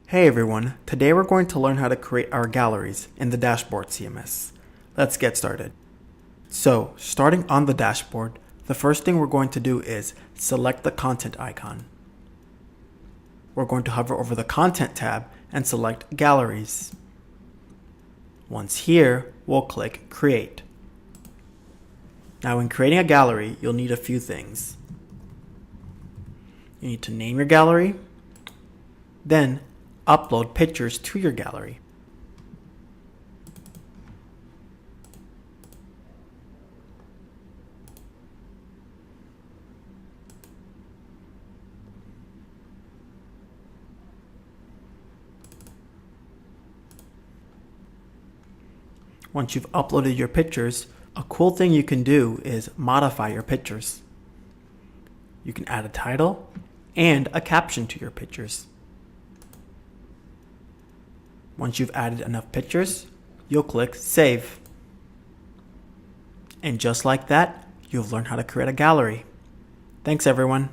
Hey everyone, today we're going to learn how to create our galleries in the dashboard CMS. Let's get started. So, starting on the dashboard, the first thing we're going to do is select the content icon. We're going to hover over the content tab and select galleries. Once here, we'll click create. Now when creating a gallery, you'll need a few things. You need to name your gallery, then upload pictures to your gallery. Once you've uploaded your pictures, a cool thing you can do is modify your pictures. You can add a title and a caption to your pictures. Once you've added enough pictures, you'll click Save. And just like that, you've learned how to create a gallery. Thanks everyone.